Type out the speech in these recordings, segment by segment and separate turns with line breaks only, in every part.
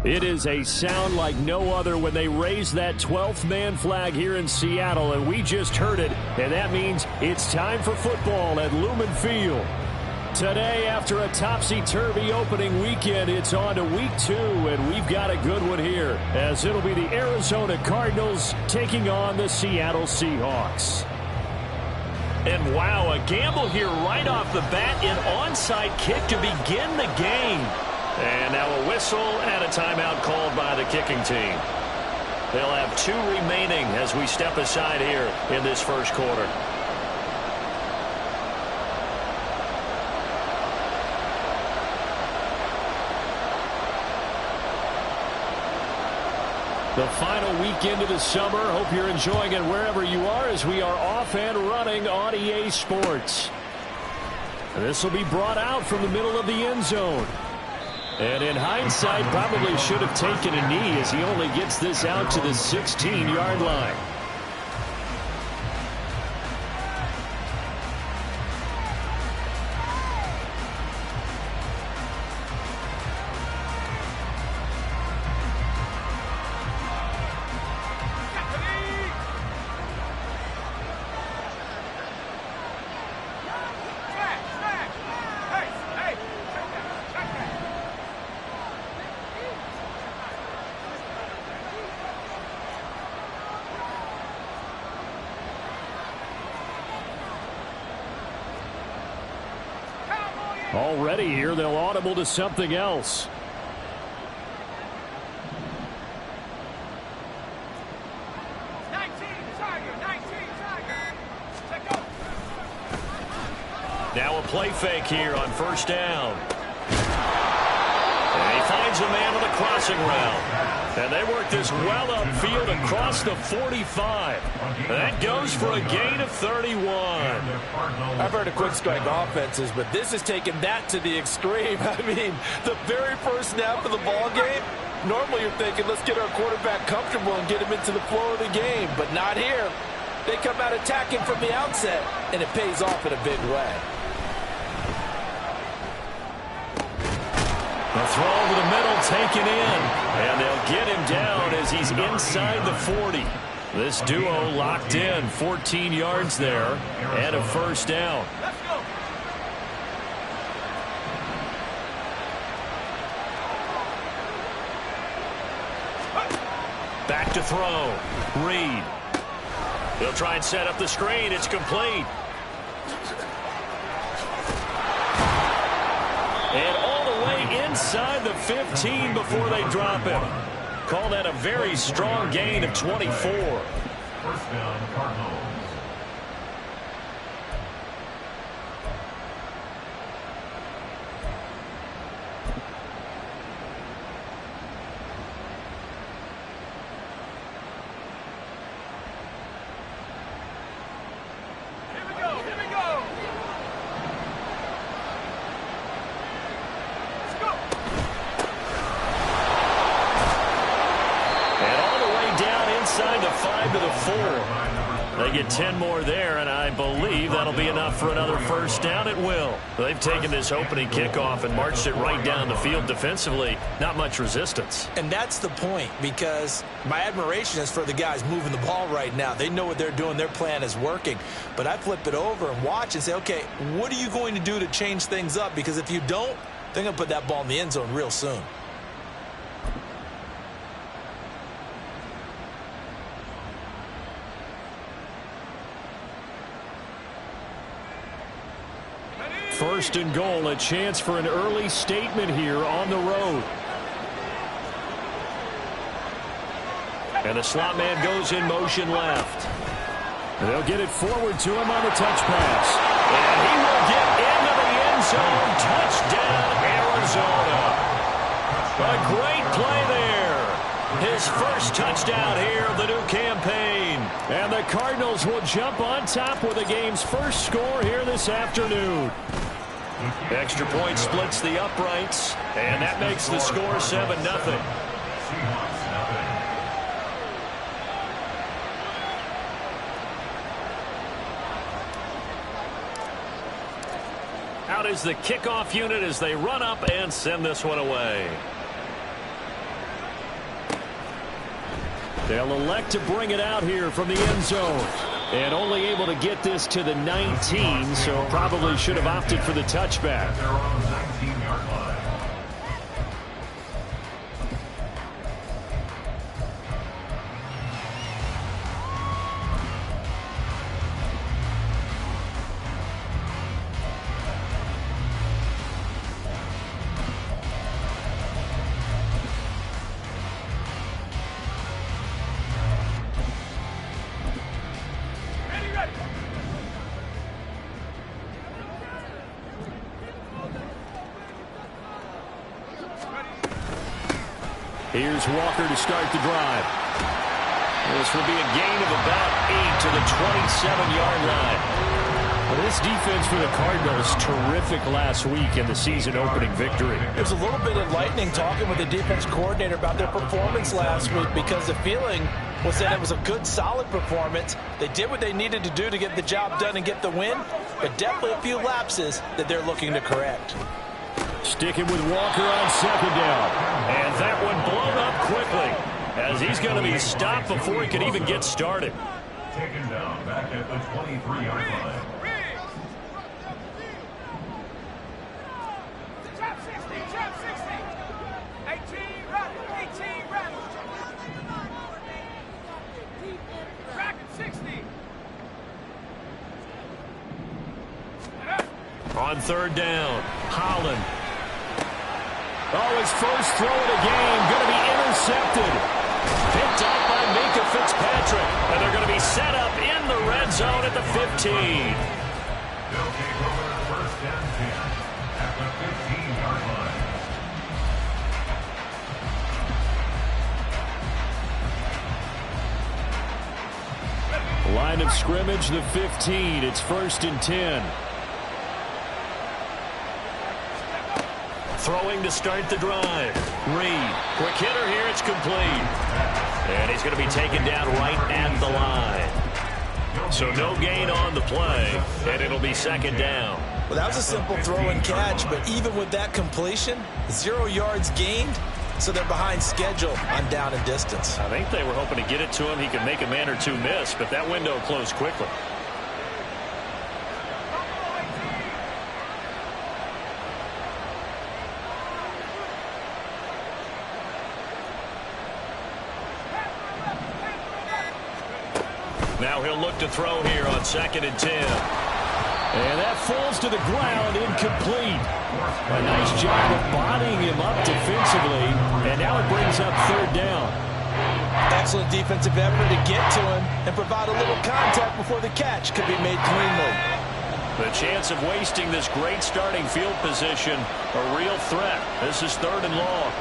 It is a sound like no other when they raise that 12th man flag here in Seattle, and we just heard it, and that means it's time for football at Lumen Field. Today, after a topsy-turvy opening weekend, it's on to week 2, and we've got a good one here, as it'll be the Arizona Cardinals taking on the Seattle Seahawks.
And wow, a gamble here right off the bat, an onside kick to begin the game.
And now a whistle and a timeout called by the kicking team.
They'll have 2 remaining as we step aside here in this first quarter.
The final weekend of the summer. Hope you're enjoying it wherever you are as we are off and running on EA Sports. This will be brought out from the middle of the end zone. And in hindsight, probably should have taken a knee as he only gets this out to the 16-yard line. Already here, they'll audible to something else.
Now a play fake here on first down. And he finds a man on the crossing route. And they work this well upfield across the 45. That goes for a gain of 31.
I've heard of quick strike offenses, but this is taking that to the extreme. I mean, the very first snap of the ball game, normally you're thinking, let's get our quarterback comfortable and get him into the flow of the game. But not here. They come out attacking from the outset, and it pays off in a big way.
A throw over the middle taken in. And they'll get him down as he's inside the 40. This duo locked in, 14 yards there, and a first down. Back to throw. Reed. He'll try and set up the screen. It's complete. And all the way inside the 15 before they drop him. Call that a very strong gain of 24.
First down, Cardinals.
They get 10 more there, and I believe that'll be enough for another first down. It will. They've taken this opening kickoff and marched it right down the field defensively. Not much resistance.
And that's the point, because my admiration is for the guys moving the ball right now. They know what they're doing. Their plan is working. But I flip it over and watch and say, okay, what are you going to do to change things up? Because if you don't, they're going to put that ball in the end zone real soon.
First and goal, a chance for an early statement here on the road. And the slot man goes in motion left. They'll get it forward to him on the touch pass. And he will get into the end zone. Touchdown, Arizona. A great play there. His first touchdown here of the new campaign. And the Cardinals will jump on top with the game's first score here this afternoon. Extra point splits the uprights, and that makes the score 7-0. Out is is the kickoff unit as they run up and send this one away. They'll elect to bring it out here from the end zone. And only able to get this to the 19, so probably should have opted for the touchback.
They're on the 19-yard line.
Here's Walker to start the drive. This will be a gain of about 8 to the 27-yard line. Well, this defense for the Cardinals, terrific last week in the season-opening victory.
It was a little bit enlightening talking with the defense coordinator about their performance last week, because the feeling was that it was a good, solid performance. They did what they needed to do to get the job done and get the win, but definitely a few lapses that they're looking to correct.
Sticking with Walker on second down. And that one blown up quickly, as he's going to be stopped before he can even get started.
Taken down back at the 23-yard line.
On third down, Holland. Oh, his first throw of the game going to be intercepted. Picked up by Minka Fitzpatrick. And they're going to be set up in the red zone at the 15.
They'll take over first and 10 at the 15-yard line.
Line of scrimmage, the 15. It's first and 10. Throwing to start the drive. Reed. Quick hitter here. It's complete. And he's going to be taken down right at the line. So no gain on the play. And it'll be second down.
Well, that was a simple throw and catch, but even with that completion, 0 yards gained, so they're behind schedule on down and distance.
I think they were hoping to get it to him. He could make a man or two miss, but that window closed quickly. Now he'll look to throw here on second and 10. And that falls to the ground, incomplete. A nice job of bodying him up defensively. And now it brings up third down.
Excellent defensive effort to get to him and provide a little contact before the catch could be made cleanly.
The chance of wasting this great starting field position, a real threat. This is third and long.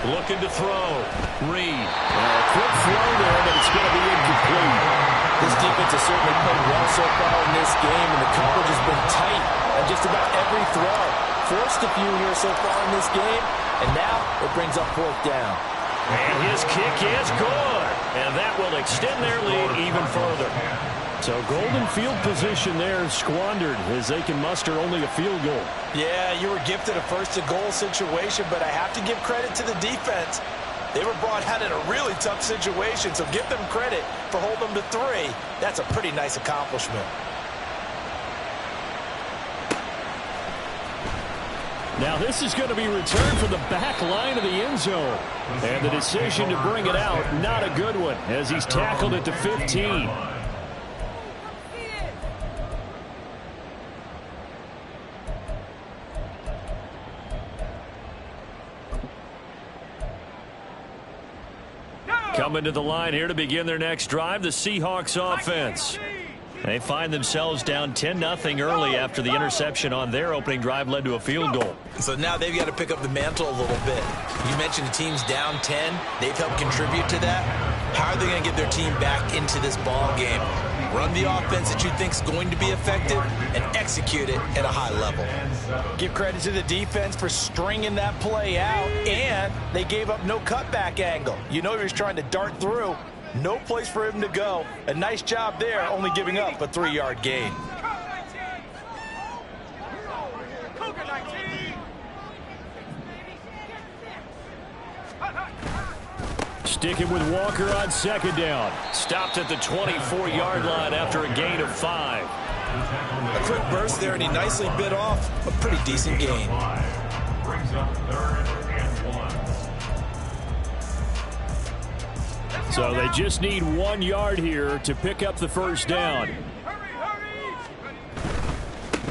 Looking to throw. Reed. A quick throw there, but it's going to be incomplete.
This defense has certainly played well so far in this game, and the coverage has been tight on just about every throw. Forced a few here so far in this game, and now it brings up fourth down.
And his kick is good. And that will extend their lead even further. So golden field position there squandered as they can muster only a field goal.
Yeah, you were gifted a first-to-goal situation, but I have to give credit to the defense. They were brought out in a really tough situation, so give them credit for holding them to 3. That's a pretty nice accomplishment.
Now this is going to be returned from the back line of the end zone. And the decision to bring it out, not a good one, as he's tackled at the 15. Coming to the line here to begin their next drive, the Seahawks offense. They find themselves down 10-0 early after the interception on their opening drive led to a field goal.
So now they've got to pick up the mantle a little bit. You mentioned the team's down 10. They've helped contribute to that. How are they going to get their team back into this ball game? Run the offense that you think is going to be effective and execute it at a high level. Give credit to the defense for stringing that play out, and they gave up no cutback angle. You know he was trying to dart through. No place for him to go. A nice job there, only giving up a 3-yard gain.
sticking with Walker on second down.
Stopped at the 24-yard line after a gain of 5.
A quick burst there, and he nicely bit off a pretty decent gain.
Brings up 3rd and 1.
So they just need 1 yard here to pick up the first down.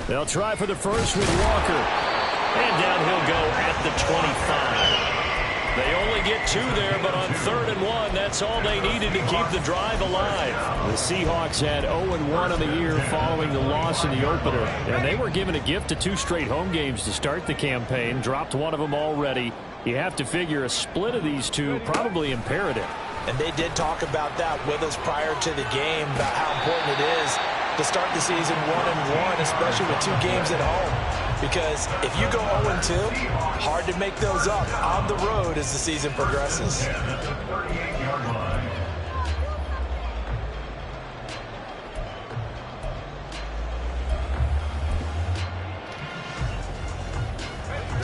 They'll try for the first with Walker.
And down he'll go at the 25. They only get 2 there, but on 3rd and 1, that's all they needed to keep the drive alive.
The Seahawks had 0-1 on the year following the loss in the opener. And they were given a gift of 2 straight home games to start the campaign. Dropped one of them already. You have to figure a split of these 2 probably imperative.
And they did talk about that with us prior to the game, about how important it is to start the season 1-1, especially with 2 games at home. Because if you go 0-2, hard to make those up on the road as the season progresses.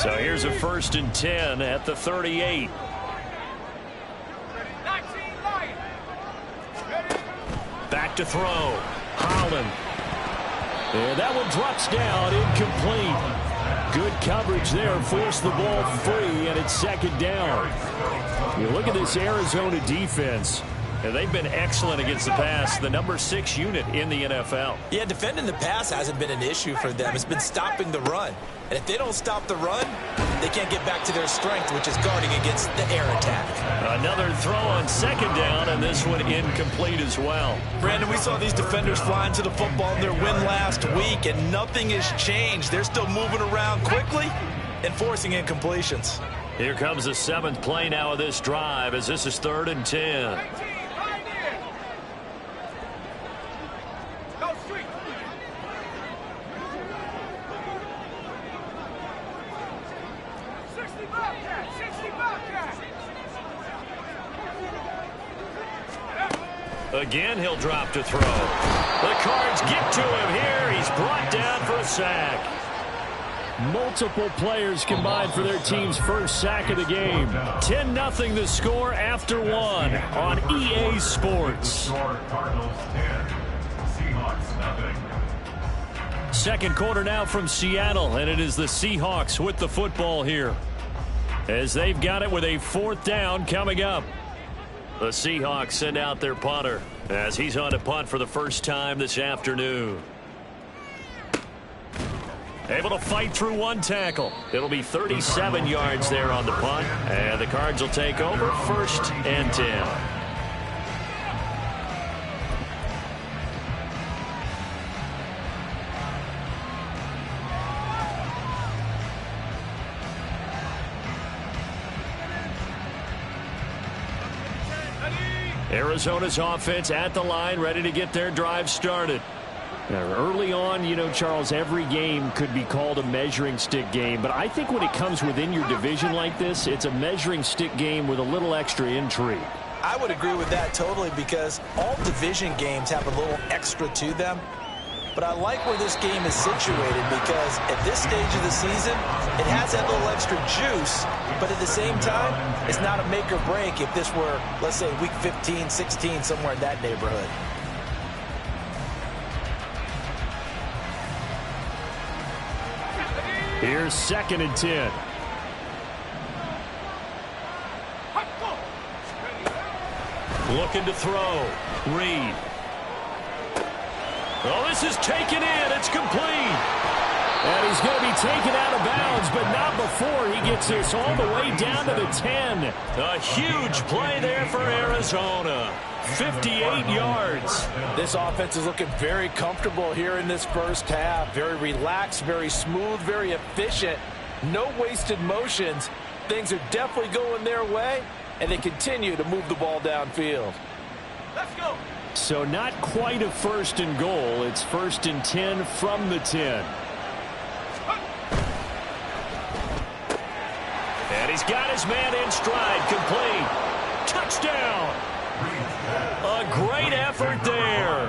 So here's a 1st and 10 at the 38. Back to throw. Holland.
And that one drops down, incomplete. Good coverage there, forced the ball free, and it's 2nd down. You look at this Arizona defense.
And they've been excellent against the pass, the number 6 unit in the NFL.
Yeah, defending the pass hasn't been an issue for them. It's been stopping the run. And if they don't stop the run, they can't get back to their strength, which is guarding against the air attack.
Another throw on 2nd down, and this one incomplete as well.
Brandon, we saw these defenders flying to the football in their win last week, and nothing has changed. They're still moving around quickly and forcing incompletions.
Here comes the 7th play now of this drive, as this is 3rd and 10. Again, he'll drop to throw. The Cards get to him here. He's brought down for a sack.
Multiple players combined for their team's first sack of the game. 10-0 the score after 1 on EA Sports.
Cardinals 10, Seahawks 0.
Second quarter now from Seattle, and it is the Seahawks with the football here, as they've got it with a 4th down coming up.
The Seahawks send out their punter as he's on to punt for the first time this afternoon. Able to fight through 1 tackle. It'll be 37 yards there on the punt, and the Cards will take over 1st and 10.
Arizona's offense at the line, ready to get their drive started. Now, early on, you know, Charles, every game could be called a measuring stick game. But I think when it comes within your division like this, it's a measuring stick game with a little extra intrigue.
I would agree with that totally, because all division games have a little extra to them. But I like where this game is situated, because at this stage of the season, it has that little extra juice. But at the same time, it's not a make or break if this were, let's say, week 15, 16, somewhere in that neighborhood.
Here's 2nd and 10.
Looking to throw. Reed. Oh, this is taken in. It's complete.
And he's going to be taken out of bounds, but not before he gets this all the way down to the 10.
A huge play there for Arizona. 58 yards.
This offense is looking very comfortable here in this first half. Very relaxed, very smooth, very efficient. No wasted motions. Things are definitely going their way, and they continue to move the ball downfield.
Let's go.
So not quite a 1st and goal. It's 1st and 10 from the 10.
And he's got his man in stride. Complete. Touchdown. A great effort there.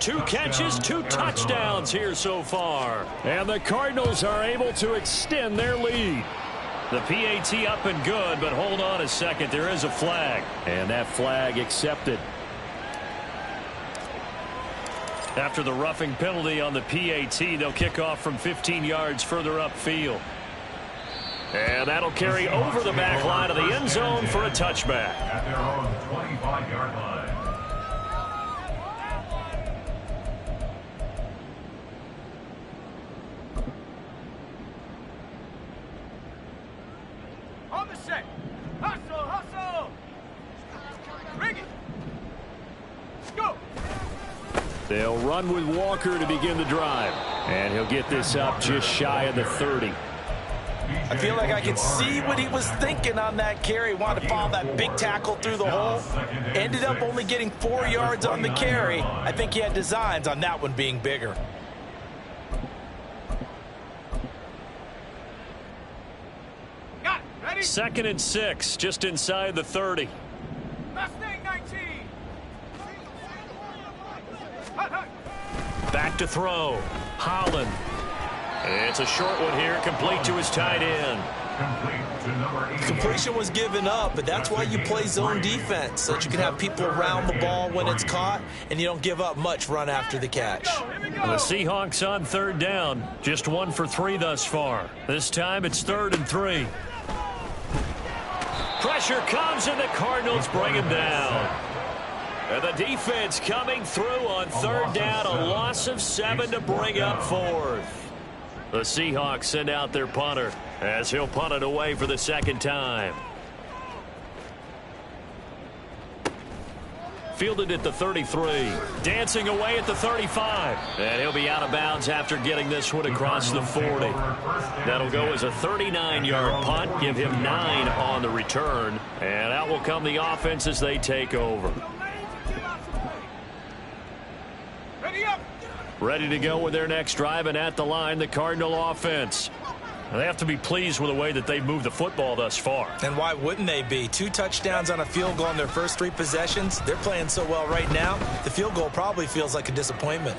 2 catches, 2 touchdowns here so far.
And the Cardinals are able to extend their lead. The PAT up and good, but hold on a second. There is a flag. And that flag accepted. After the roughing penalty on the PAT, they'll kick off from 15 yards further upfield. And that'll carry over the back line of the end zone for a touchback.
At their own 25-yard line.
On the set. Hustle, hustle. Bring it. Go.
They'll run with Walker to begin the drive. And he'll get this up just shy of the 30.
I feel like I could see what he was thinking on that carry. Wanted to follow that big tackle through the hole. Ended up only getting 4 yards on the carry. I think he had designs on that one being bigger.
Got it. Ready?
2nd and 6, just inside the 30.
Mustang 19. Hut, hut.
Back to throw. Holland. It's a short one here, complete to his tight end.
Complete to number 88.
Completion was given up, but that's why you play zone defense, so that you can have people around the ball when it's caught, and you don't give up much run after the catch.
The Seahawks on 3rd down. Just 1 for 3 thus far. This time it's 3rd and 3. Pressure comes, and the Cardinals bring him down. And the defense coming through on 3rd down. A loss of 7 to bring up 4th. The Seahawks send out their punter as he'll punt it away for the 2nd time. Fielded at the 33. Dancing away at the 35. And he'll be out of bounds after getting this one across the 40. That'll go as a 39-yard punt. Give him 9 on the return. And out will come the offense as they take over.
Ready up.
Ready to go with their next drive, and at the line, the Cardinal offense. They have to be pleased with the way that they've moved the football thus far.
And why wouldn't they be? 2 touchdowns on a field goal in their first 3 possessions. They're playing so well right now, the field goal probably feels like a disappointment.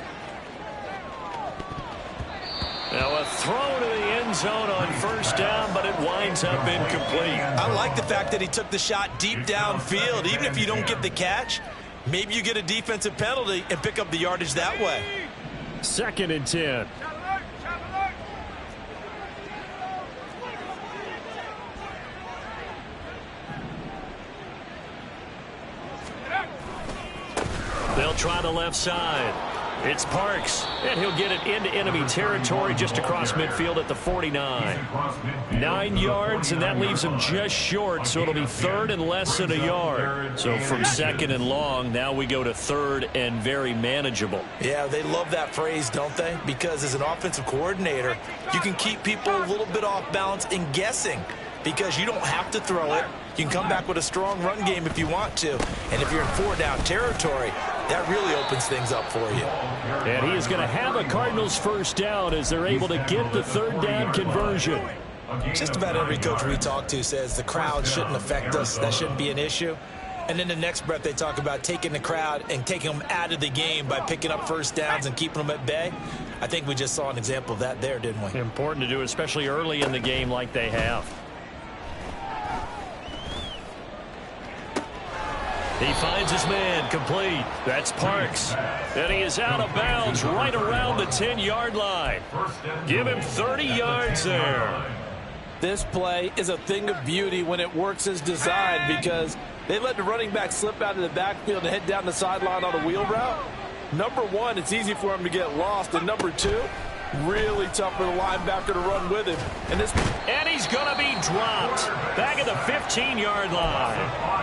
Now a throw to the end zone on 1st down, but it winds up incomplete.
I like the fact that he took the shot deep downfield. Even if you don't get the catch, maybe you get a defensive penalty and pick up the yardage that way.
2nd and 10.
Shot alert. Shot alert.
They'll try the left side. It's Parks, and he'll get it into enemy territory just across midfield at the 49. 9 yards, and that leaves him just short, so it'll be 3rd and less than a yard. So from 2nd and long, now we go to 3rd and very manageable.
Yeah, they love that phrase, don't they? Because as an offensive coordinator, you can keep people a little bit off balance and guessing because you don't have to throw it. You can come back with a strong run game if you want to. And if you're in 4-down territory, that really opens things up for you.
And he is going to have a Cardinals 1st down as they're able to get the 3rd down conversion.
Just about every coach we talk to says the crowd shouldn't affect us. That shouldn't be an issue. And then the next breath they talk about taking the crowd and taking them out of the game by picking up 1st downs and keeping them at bay. I think we just saw an example of that there, didn't we?
Important to do, especially early in the game like they have. He finds his man, complete. That's Parks. And he is out of bounds right around the 10-yard line. Give him 30 yards there.
This play is a thing of beauty when it works as designed because they let the running back slip out of the backfield and head down the sideline on a wheel route. Number 1, it's easy for him to get lost. And number 2, really tough for the linebacker to run with him.
And he's going to be dropped back at the 15-yard line.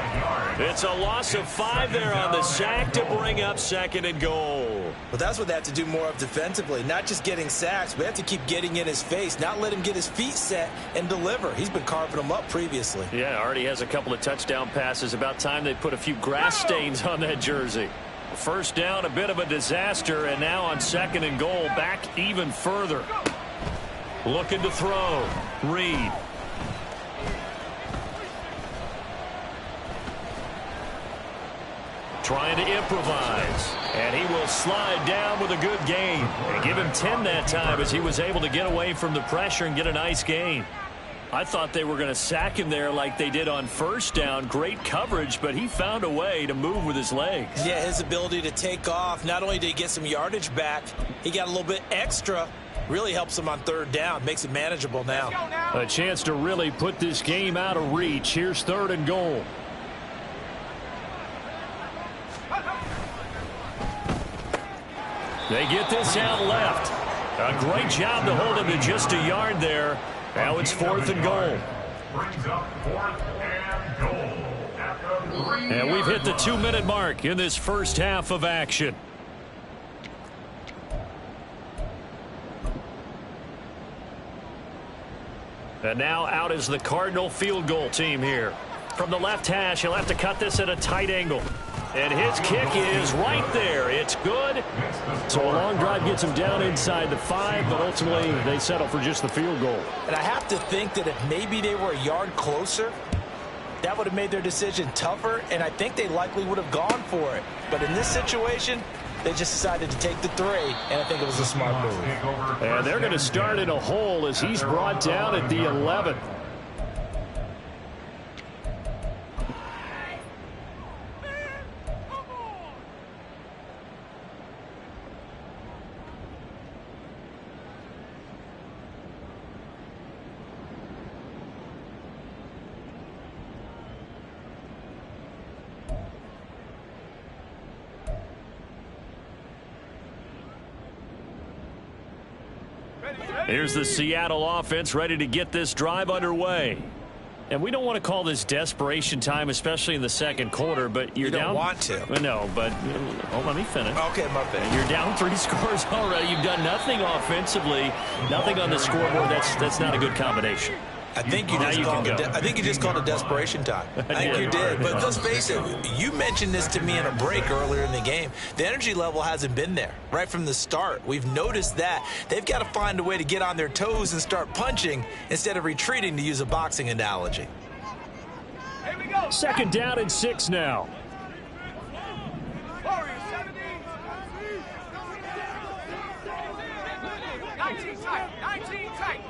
It's a loss of 5 there on the sack to bring up 2nd and goal.
But that's what they have to do more of defensively, not just getting sacks. We have to keep getting in his face, not let him get his feet set and deliver. He's been carving them up previously.
Yeah, already has a couple of touchdown passes. About time they put a few grass stains on that jersey. 1st down, a bit of a disaster, and now on 2nd and goal, back even further. Looking to throw. Reed. Trying to improvise. And he will slide down with a good gain. And give him 10 that time as he was able to get away from the pressure and get a nice gain.
I thought they were going to sack him there like they did on first down. Great coverage, but he found a way to move with his legs.
Yeah, his ability to take off, not only did he get some yardage back, he got a little bit extra. Really helps him on third down, makes it manageable now.
A chance to really put this game out of reach. Here's 3rd and goal. They get this out left. A great job to hold him to just a yard there. Now it's 4th and goal.
Brings up 4th and goal at the 3-yard
And we've hit the 2-minute mark in this first half of action. And now out is the Cardinal field goal team here. From the left hash, he'll have to cut this at a tight angle. And his kick is right there. It's good. So a long drive gets him down inside the 5, but ultimately they settle for just the field goal.
And I have to think that if maybe they were a yard closer, that would have made their decision tougher, and I think they likely would have gone for it. But in this situation, they just decided to take the 3, and I think it was a smart move.
And they're going to start in a hole as he's brought down at the 11. Here's the Seattle offense ready to get this drive underway. And we don't want to call this desperation time, especially in the second quarter, but you're down.
You don't want to.
No, but let me finish.
Okay, my bad.
You're down 3 scores already. You've done nothing offensively, nothing on the scoreboard. That's not a good combination.
I think you just called it desperation time. I think you did. But let's face it, you mentioned this to me in a break earlier in the game. The energy level hasn't been there right from the start. We've noticed that. They've got to find a way to get on their toes and start punching instead of retreating, to use a boxing analogy.
Here we go.
2nd down and 6 now.
Warriors 70. 19 tight. 19 tight.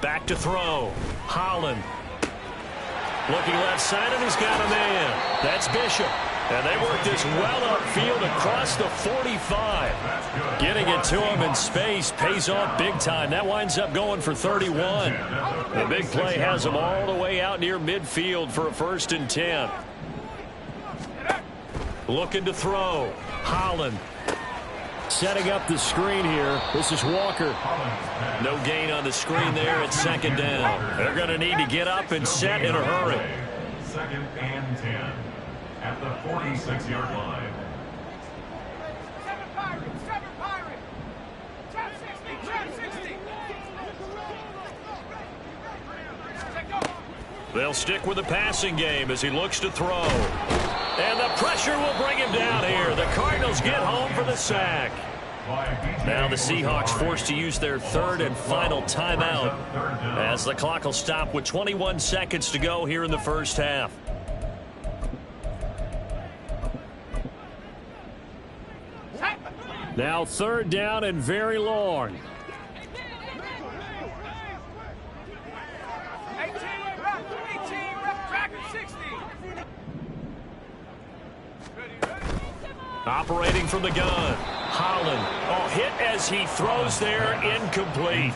Back to throw. Holland. Looking left side, and he's got a man. That's Bishop. And they work this well upfield across the 45. Getting it to him in space pays off big time. That winds up going for 31. The big play has him all the way out near midfield for a 1st and 10. Looking to throw. Holland. Setting up the screen here. This is Walker. No gain on the screen there at 2nd down. They're going to need to get up and set in a hurry.
2nd and 10 at the 46-yard line.
7 Pirates. 7 Pirates. Trap 60. Trap 60. Take off.
They'll stick with the passing game as he looks to throw. And the pressure will bring him down here. The Cardinals get home for the sack. Now the Seahawks forced to use their 3rd and final timeout as the clock will stop with 21 seconds to go here in the first half. Now 3rd down and very long.
18 rep. Track 60.
Operating from the gun. Holland. Oh, hit as he throws there. Incomplete.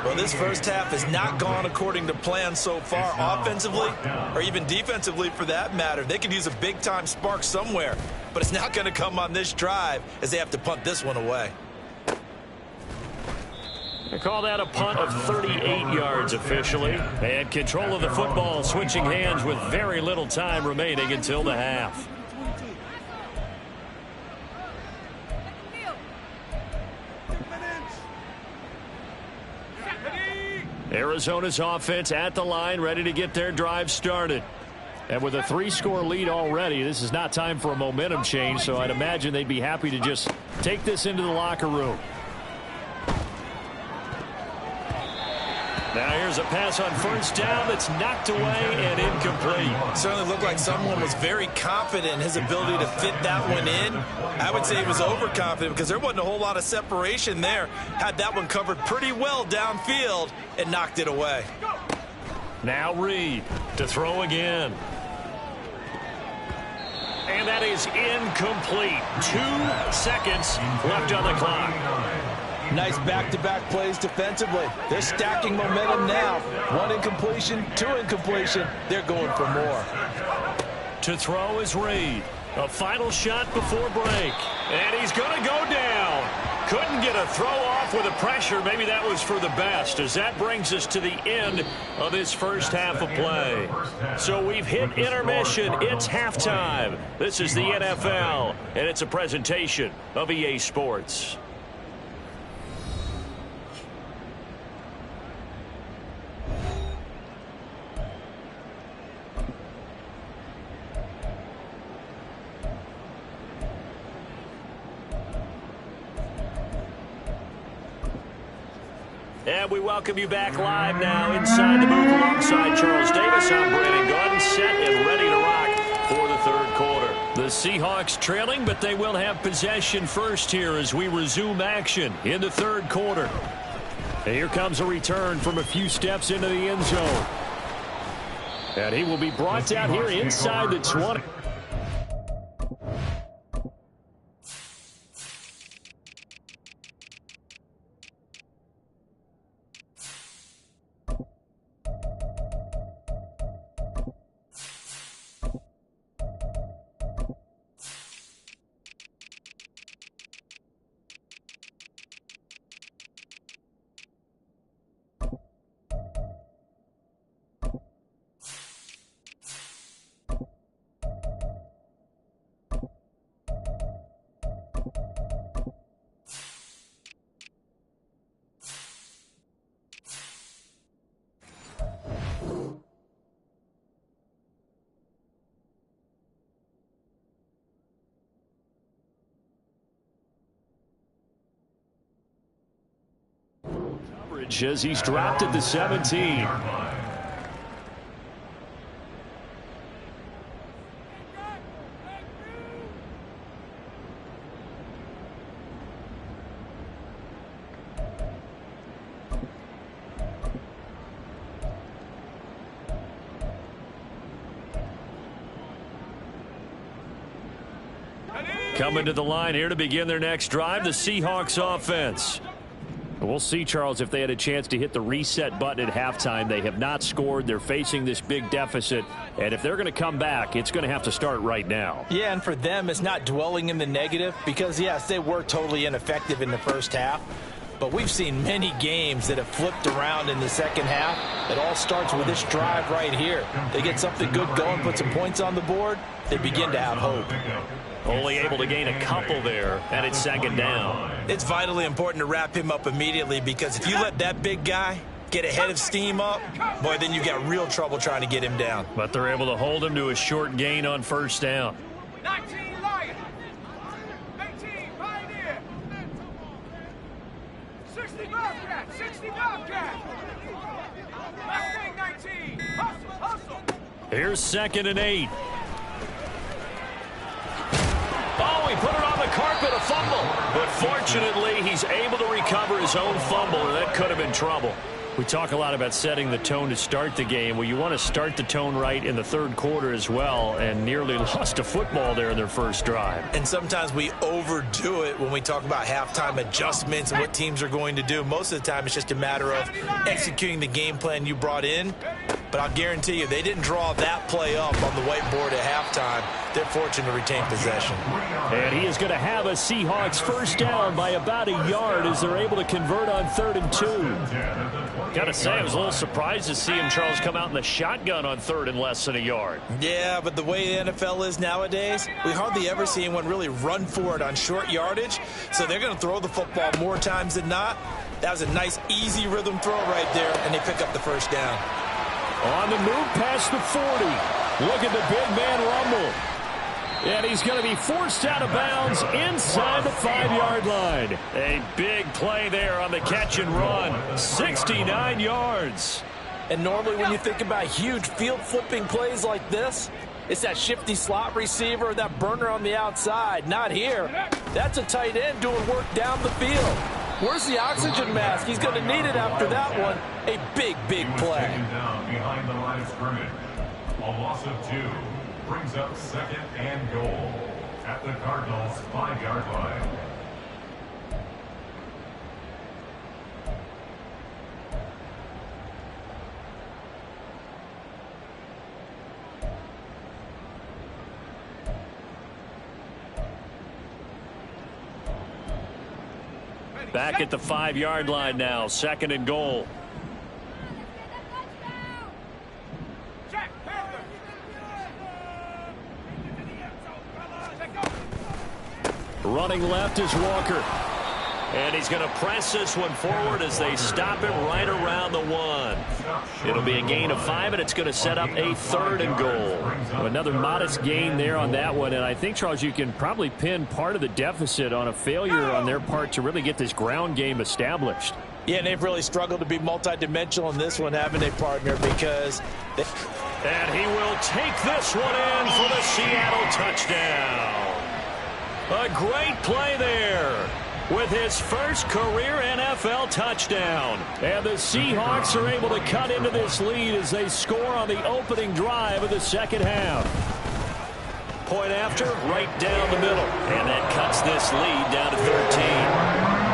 Well, this first half has not gone according to plan so far, offensively or even defensively for that matter. They could use a big-time spark somewhere, but it's not going to come on this drive as they have to punt this one away.
They call that a punt of 38 yards officially. And control of the football switching hands with very little time remaining until the half. Arizona's offense at the line, ready to get their drive started. And with a 3-score lead already, this is not time for a momentum change, so I'd imagine they'd be happy to just take this into the locker room. Now here's a pass on first down that's knocked away and incomplete.
Certainly looked like someone was very confident in his ability to fit that one in. I would say he was overconfident because there wasn't a whole lot of separation there. Had that one covered pretty well downfield and knocked it away.
Now Reed to throw again. And that is incomplete. 2 seconds left on the clock.
Nice back-to-back plays defensively. They're stacking momentum now. 1 incompletion, 2 incompletion. They're going for more.
To throw is Reed. A final shot before break. And he's going to go down. Couldn't get a throw off with the pressure. Maybe that was for the best, as that brings us to the end of this first half of play. So we've hit intermission. It's halftime. This is the NFL, and it's a presentation of EA Sports. And we welcome you back live now inside the booth alongside Charles Davis. I'm Brandon Gaudin, set and ready to rock for the third quarter. The Seahawks trailing, but they will have possession first here as we resume action in the third quarter. And here comes a return from a few steps into the end zone. And he will be brought down here inside the 20. As he's dropped at the 17. Coming to the line here to begin their next drive, the Seahawks offense. We'll see, Charles, if they had a chance to hit the reset button at halftime. They have not scored. They're facing this big deficit. And if they're going to come back, it's going to have to start right now.
Yeah, and for them, it's not dwelling in the negative because, yes, they were totally ineffective in the first half. But we've seen many games that have flipped around in the second half. It all starts with this drive right here. They get something good going, put some points on the board, they begin to have hope.
Only able to gain a couple there, and it's second down.
It's vitally important to wrap him up immediately because if you let that big guy get a head of steam up, boy, then you got real trouble trying to get him down.
But they're able to hold him to a short gain on first down.
19 Lion. 18 Pioneer. 60 Bobcat. 60 Bobcat. Mustang 19. Hustle, hustle.
Here's 2nd and 8. Oh, he put it on the carpet, a fumble. But fortunately, he's able to recover his own fumble, and that could have been trouble. We talk a lot about setting the tone to start the game. Well, you want to start the tone right in the third quarter as well, and nearly lost a football there in their first drive.
And sometimes we overdo it when we talk about halftime adjustments and what teams are going to do. Most of the time, it's just a matter of executing the game plan you brought in. But I'll guarantee you, they didn't draw that play up on the whiteboard at halftime. They're fortunate to retain possession.
And he is going to have a Seahawks first down by about a yard as they're able to convert on 3rd and 2. Got to say, I was a little surprised to see him, Charles, come out in the shotgun on 3rd and less than a yard.
Yeah, but the way the NFL is nowadays, we hardly ever see anyone really run for it on short yardage. So they're going to throw the football more times than not. That was a nice, easy rhythm throw right there, and they pick up the first down.
On the move past the 40. Look at the big man rumble.
And he's going to be forced out of bounds inside the 5-yard line.
A big play there on the catch and run. 69 yards.
And normally when you think about huge field-flipping plays like this, it's that shifty slot receiver or that burner on the outside. Not here. That's a tight end doing work down the field. Where's the oxygen mask? He's going to need it after that one. A big, big play.
Down behind the line of scrimmage. A loss of 2 brings up 2nd and goal at the Cardinals' 5-yard line.
Back at the 5-yard line now. 2nd and goal. Running left is Walker. And he's going to press this one forward as they stop it right around the 1. It'll be a gain of 5, and it's going to set up a 3rd and goal.
Another modest gain there on that one. And I think, Charles, you can probably pin part of the deficit on a failure on their part to really get this ground game established.
Yeah, and they've really struggled to be multidimensional in this one, haven't they, partner? Because
and he will take this one in for the Seattle touchdown. A great play there with his first career NFL touchdown.
And the Seahawks are able to cut into this lead as they score on the opening drive of the second half.
Point after, right down the middle. And that cuts this lead down to 13.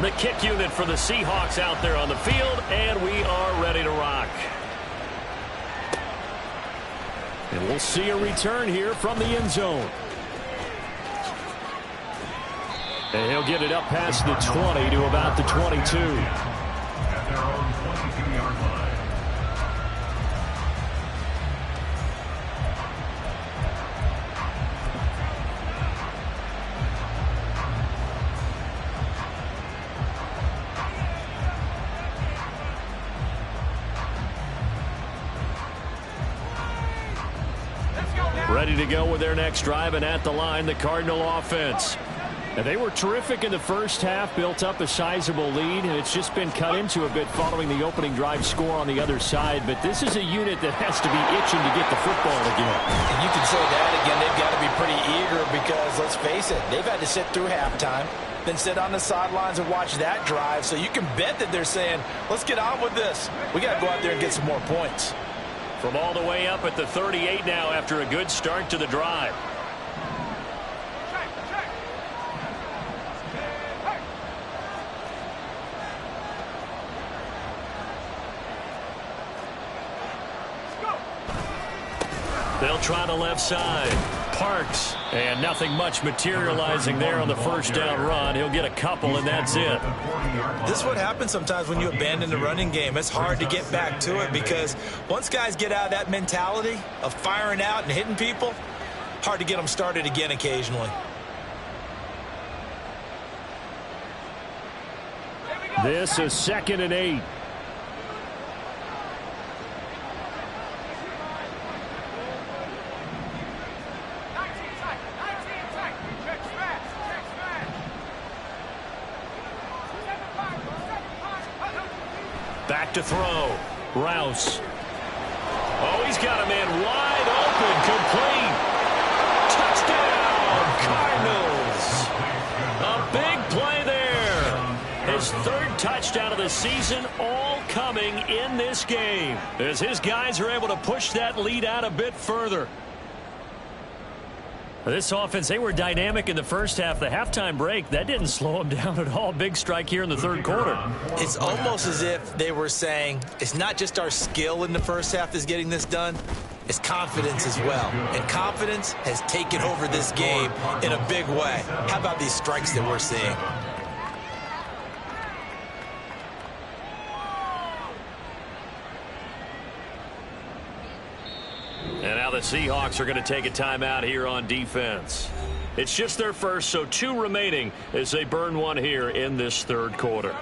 The kick unit for the Seahawks out there on the field, and we are ready to rock.
And we'll see a return here from the end zone. And he'll get it up past the 20 to about the 22.
At their own 22-yard line.
Ready to go with their next drive, and at the line, the Cardinal offense.
And they were terrific in the first half, built up a sizable lead, and it's just been cut into a bit following the opening drive score on the other side. But this is a unit that has to be itching to get the football again.
And you can say that again. They've got to be pretty eager because, let's face it, they've had to sit through halftime, then sit on the sidelines and watch that drive. So you can bet that they're saying, let's get on with this. We got to go out there and get some more points.
From all the way up at the 38 now after a good start to the drive. They'll try the left side. Parks. And nothing much materializing there on the first down run. He'll get a couple, and that's it.
This is what happens sometimes when you abandon the running game. It's hard to get back to it because once guys get out of that mentality of firing out and hitting people, hard to get them started again occasionally.
This is 2nd and 8.
Back to throw. Rouse. Oh, he's got a man wide open. Complete. Touchdown, Cardinals. A big play there. His 3rd touchdown of the season, all coming in this game, as his guys are able to push that lead out a bit further. This offense, they were dynamic in the first half. The halftime break, that didn't slow them down at all. Big strike here in the 3rd quarter.
It's almost as if they were saying, it's not just our skill in the first half that's getting this done, it's confidence as well. And confidence has taken over this game in a big way. How about these strikes that we're seeing?
Seahawks are going to take a timeout here on defense. It's just their first, so 2 remaining as they burn one here in this third quarter.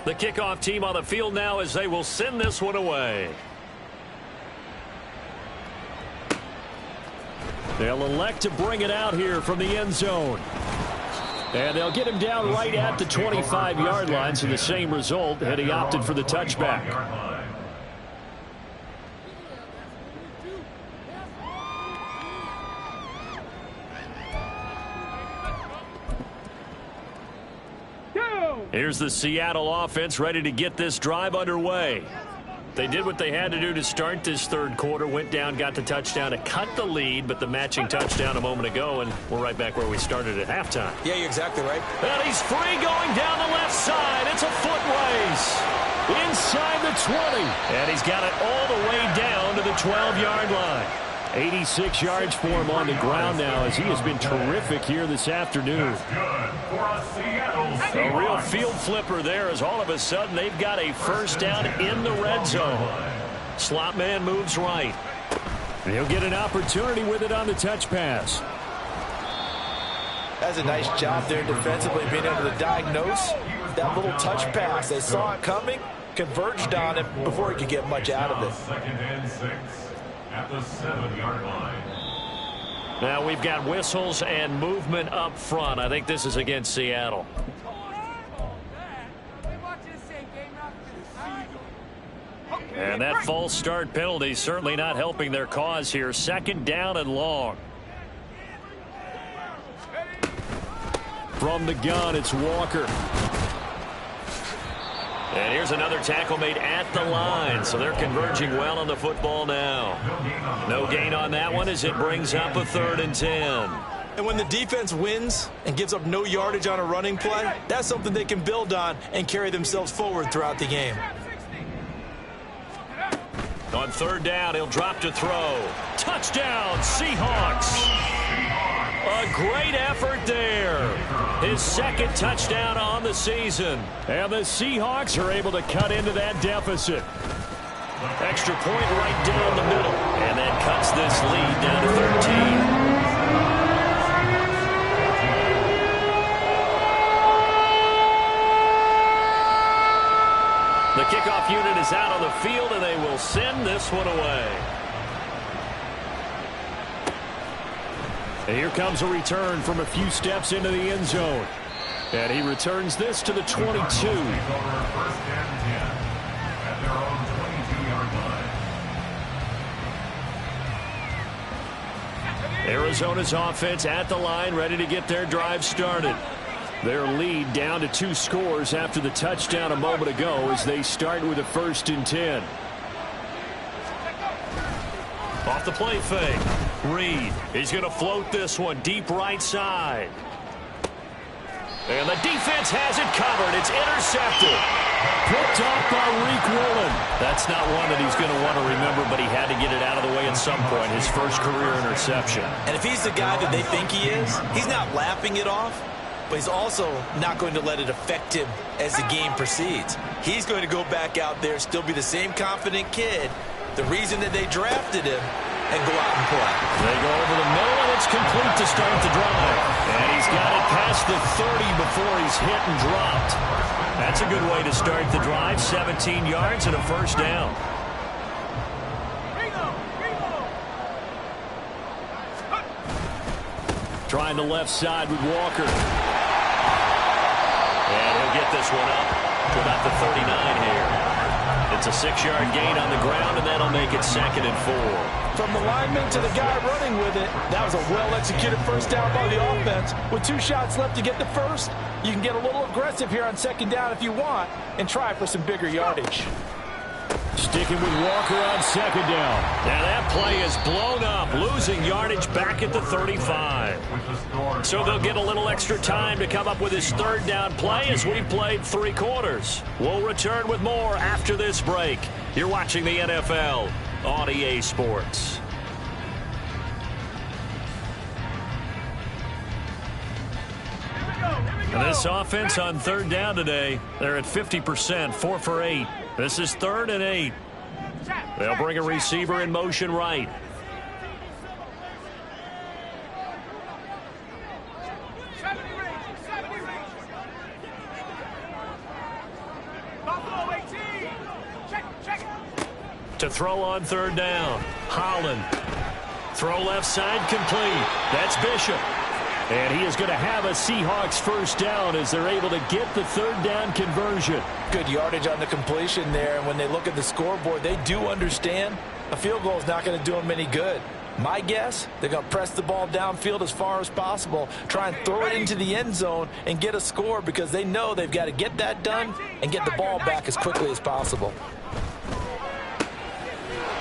The kickoff team on the field now as they will send this one away. They'll elect to bring it out here from the end zone. And they'll get him down right at the 25-yard line, so the same result had he opted for the touchback. Here's the Seattle offense ready to get this drive underway. They did what they had to do to start this third quarter, went down, got the touchdown to cut the lead, but the matching touchdown a moment ago, and we're right back where we started at halftime.
Yeah, you're exactly right.
And he's free going down the left side. It's a foot race. Inside the 20. And he's got it all the way down to the 12-yard line. 86 yards for him on the ground now as he has been terrific here this afternoon. A real field flipper there as all of a sudden they've got a first down in the red zone. Slot man moves right.
He'll get an opportunity with it on the touch pass.
That's a nice job there defensively, being able to diagnose that little touch pass. They saw it coming, converged on it before he could get much out of it.
Second and 6 at the 7-yard line.
Now we've got whistles and movement up front. I think this is against Seattle. And that false start penalty certainly not helping their cause here. Second down and long.
From the gun, it's Walker.
And here's another tackle made at the line. So they're converging well on the football now. No gain on that one as it brings up a 3rd and 10.
And when the defense wins and gives up no yardage on a running play, that's something they can build on and carry themselves forward throughout the game.
On 3rd down, he'll drop to throw. Touchdown, Seahawks. A great effort there. His 2nd touchdown on the season.
And the Seahawks are able to cut into that deficit.
Extra point right down the middle. And that cuts this lead down to 13. The kickoff unit is out on the field, and they will send this one away.
And here comes a return from a few steps into the end zone. And he returns this to the 22.
First and 10 at their own 22-yard line.
Arizona's offense at the line, ready to get their drive started.
Their lead down to 2 scores after the touchdown a moment ago as they start with a 1st and 10.
Off the play fake. Reed, he's going to float this one deep right side. And the defense has it covered. It's intercepted.
Picked off by Reek Woolen.
That's not one that he's going to want to remember, but he had to get it out of the way at some point. His first career interception.
And if he's the guy that they think he is, he's not laughing it off, but he's also not going to let it affect him as the game proceeds. He's going to go back out there, still be the same confident kid, the reason that they drafted him, and go out and play.
They go over the middle, and it's complete to start the drive. And he's got it past the 30 before he's hit and dropped. That's a good way to start the drive. 17 yards and a first down.
Trying the left side with Walker.
And he'll get this one up to about the 39 here. It's a 6-yard gain on the ground, and that'll make it 2nd and 4.
From the lineman to the guy running with it, that was a well-executed first down by the offense. With 2 shots left to get the first, you can get a little aggressive here on 2nd down if you want and try for some bigger yardage.
Sticking with Walker on 2nd down.
Now that play is blown up, losing yardage back at the 35. So they'll get a little extra time to come up with his 3rd down play as we've played 3 quarters. We'll return with more after this break. You're watching the NFL on EA Sports. And this offense on third down today, they're at 50%, 4 for 8. This is 3rd and 8. They'll bring a receiver in motion right. To throw on third down. Holland. Throw left side complete. That's Bishop. And he is going to have a Seahawks first down as they're able to get the third down conversion.
Good yardage on the completion there. And when they look at the scoreboard, they do understand a field goal is not going to do them any good. My guess, they're going to press the ball downfield as far as possible, try and throw it into the end zone and get a score because they know they've got to get that done and get the ball back as quickly as possible.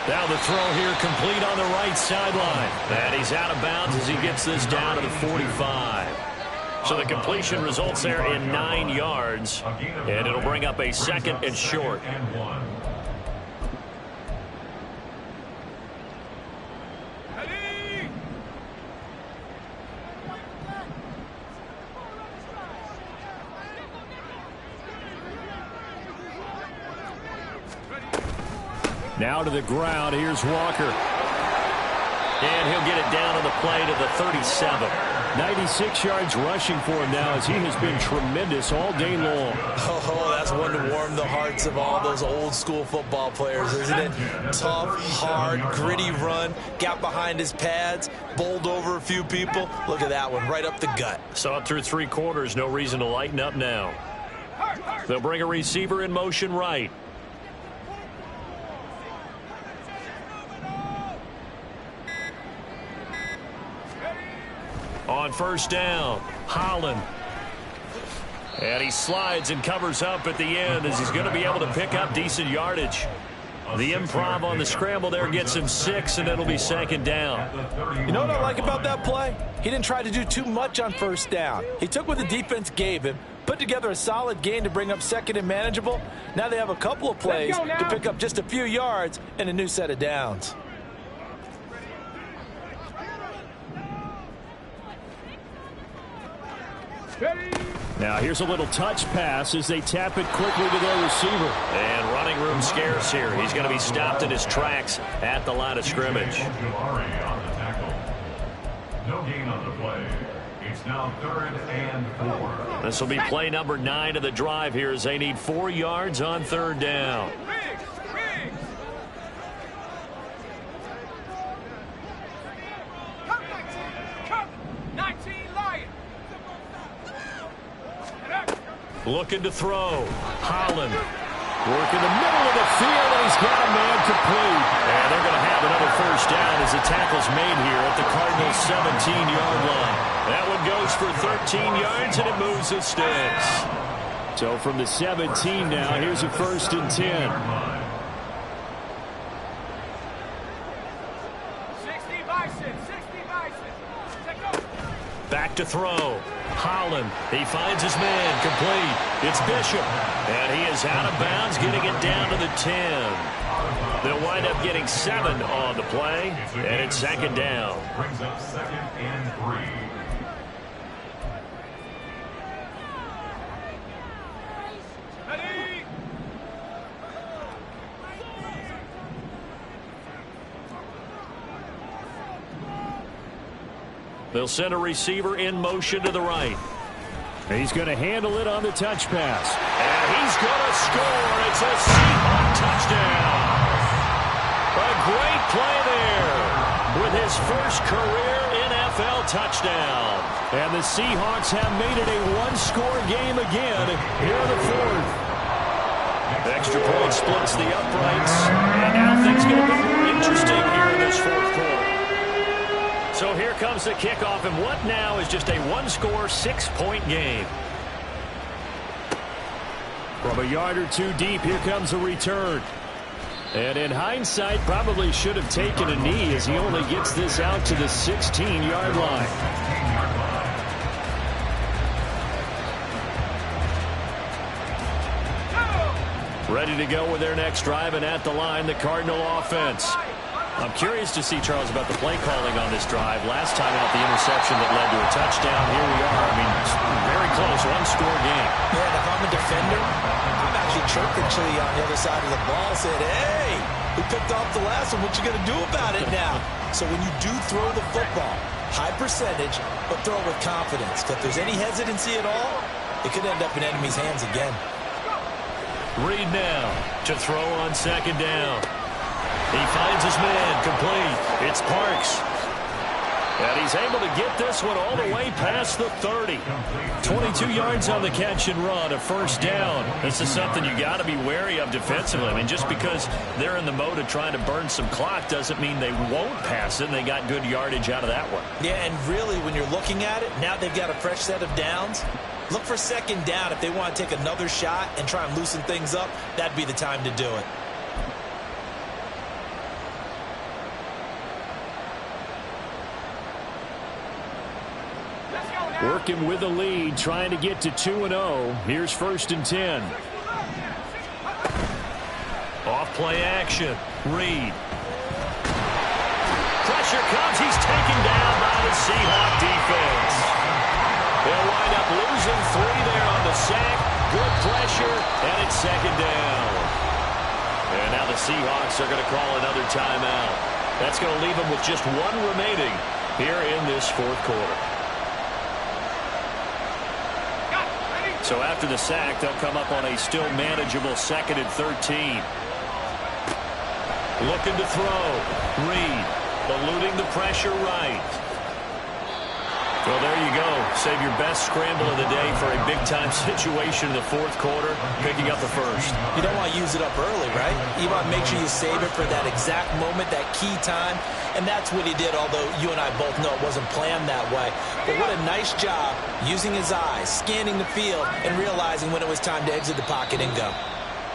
Now the throw here complete on the right sideline. And he's out of bounds as he gets this down to the 45. So the completion results there in 9 yards. And it'll bring up a 2nd and short. Now to the ground. Here's Walker. And he'll get it down on the play to the 37.
96 yards rushing for him now as he has been tremendous all day long.
Oh, that's one to warm the hearts of all those old school football players, isn't it? Tough, hard, gritty run. Got behind his pads, bowled over a few people. Look at that one, right up the gut.
Saw it through 3 quarters. No reason to lighten up now. They'll bring a receiver in motion right. On first down, Holland. And he slides and covers up at the end as he's going to be able to pick up decent yardage. The improv on the scramble there gets him 6, and it'll be 2nd down.
You know what I like about that play? He didn't try to do too much on first down. He took what the defense gave him, put together a solid gain to bring up 2nd and manageable. Now they have a couple of plays to pick up just a few yards and a new set of downs.
Now here's a little touch pass as they tap it quickly to their receiver.
And running room scarce here. He's going to be stopped in his tracks at the line of scrimmage.
No gain on the play. It's now 3rd and 4.
This will be play number 9 of the drive here as they need 4 yards on third down. Looking to throw. Holland.
Work in the middle of the field, and he's got a man complete.
And they're going to have another first down as the tackle's made here at the Cardinals' 17-yard line. That one goes for 13 yards, and it moves the sticks.
So from the 17 now, here's a 1st and 10.
60 Bison, 60 Bison.
Back to throw. Holland. He finds his man. Complete. It's Bishop. And he is out of bounds, getting it down to the 10. They'll wind up getting 7 on the play, and it's 2nd down.
Brings up 2nd and 3.
They'll send a receiver in motion to the right.
He's going to handle it on the touch pass.
And he's going to score. It's a Seahawk touchdown. A great play there with his first career NFL touchdown.
And the Seahawks have made it a 1-score game again here in the 4th.
Extra point splits the uprights. And now things get a bit more interesting here in this 4th quarter. So here comes the kickoff, and what now is just a 1-score, 6-point game.
From a yard or 2 deep, here comes a return. And in hindsight, probably should have taken a knee as he only gets this out to the 16-yard line. Ready to go with their next drive, and at the line, the Cardinal offense. I'm curious to see, Charles, about the play calling on this drive. Last time out, the interception that led to a touchdown. Here we are. I mean, very close, one-score game.
Yeah, and if I'm a defender, I'm actually chirping Chili on the other side of the ball, saying, hey, we picked off the last one. What you going to do about it now? So when you do throw the football, high percentage, but throw it with confidence. If there's any hesitancy at all, it could end up in enemy's hands again.
Reed now to throw on second down. He finds his man, complete. It's Parks. And he's able to get this one all the way past the 30. 22 yards on the catch and run, a first down. This is something you got to be wary of defensively. I mean, just because they're in the mode of trying to burn some clock doesn't mean they won't pass it, and they got good yardage out of that one.
Yeah, and really, when you're looking at it, now they've got a fresh set of downs. Look for second down. If they want to take another shot and try and loosen things up, that'd be the time to do it.
Working with the lead, trying to get to 2-0. Here's 1st and 10. Off play action. Reed. Pressure comes. He's taken down by the Seahawk defense. They'll wind up losing 3 there on the sack. Good pressure, and it's second down. And now the Seahawks are going to call another timeout. That's going to leave them with just 1 remaining here in this 4th quarter. So after the sack, they'll come up on a still manageable 2nd and 13. Looking to throw. Reed eluding the pressure right. Well, there you go. Save your best scramble of the day for a big-time situation in the 4th quarter, picking up the first.
You don't want to use it up early, right? You want to make sure you save it for that exact moment, that key time. And that's what he did, although you and I both know it wasn't planned that way. But what a nice job using his eyes, scanning the field, and realizing when it was time to exit the pocket and go.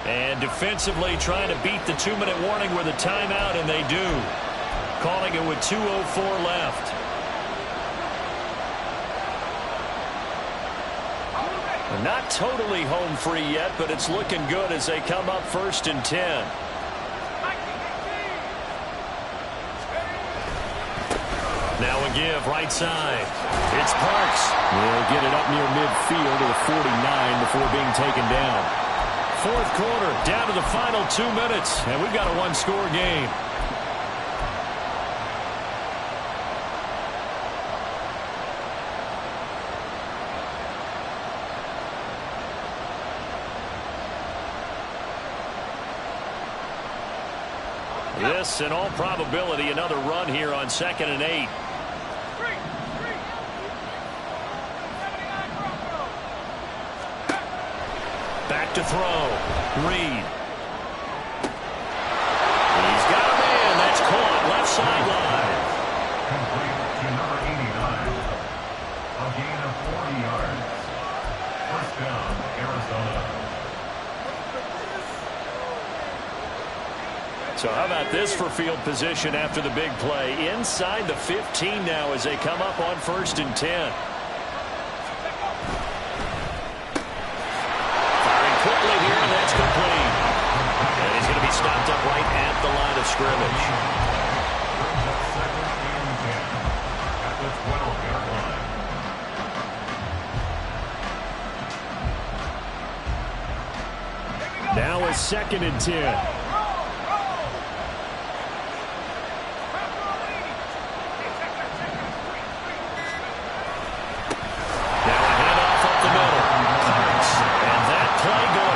And defensively trying to beat the 2-minute warning with a timeout, and they do. Calling it with 2:04 left. Not totally home free yet, but it's looking good as they come up 1st and 10. Now a give, right side. It's Parks. They'll get it up near midfield to the 49 before being taken down. 4th quarter, down to the final 2 minutes, and we've got a 1-score game. This, in all probability, another run here on 2nd and 8. Back to throw. Reed. He's got a man. That's caught. Left sideline.
Complete to number 89. A gain of 40 yards. First down, Arizona.
So how about this for field position after the big play? Inside the 15 now as they come up on 1st and 10. Firing quickly here, and that's complete. And he's going to be stopped up right at the line of scrimmage.
Brings up 2nd and 10 at the 12-yard line.
Now a 2nd and 10.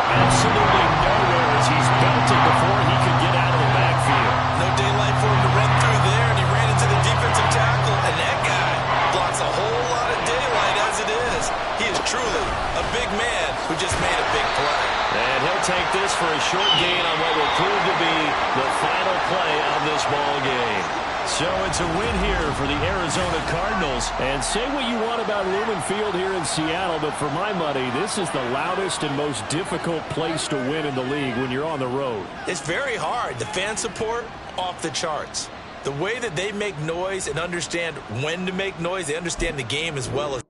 Absolutely nowhere as he's belted before he could get out of the backfield.
No daylight for him to run through there, and he ran into the defensive tackle, and that guy blocks a whole lot of daylight as it is. He is truly a big man who just made a big play.
And he'll take this for a short gain on what will prove to be the final play of this ball game. So it's a win here for the Arizona Cardinals. And say what you want about Lumen Field here in Seattle, but for my money, this is the loudest and most difficult place to win in the league when you're on the road.
It's very hard. The fan support, off the charts. The way that they make noise and understand when to make noise, they understand the game as well as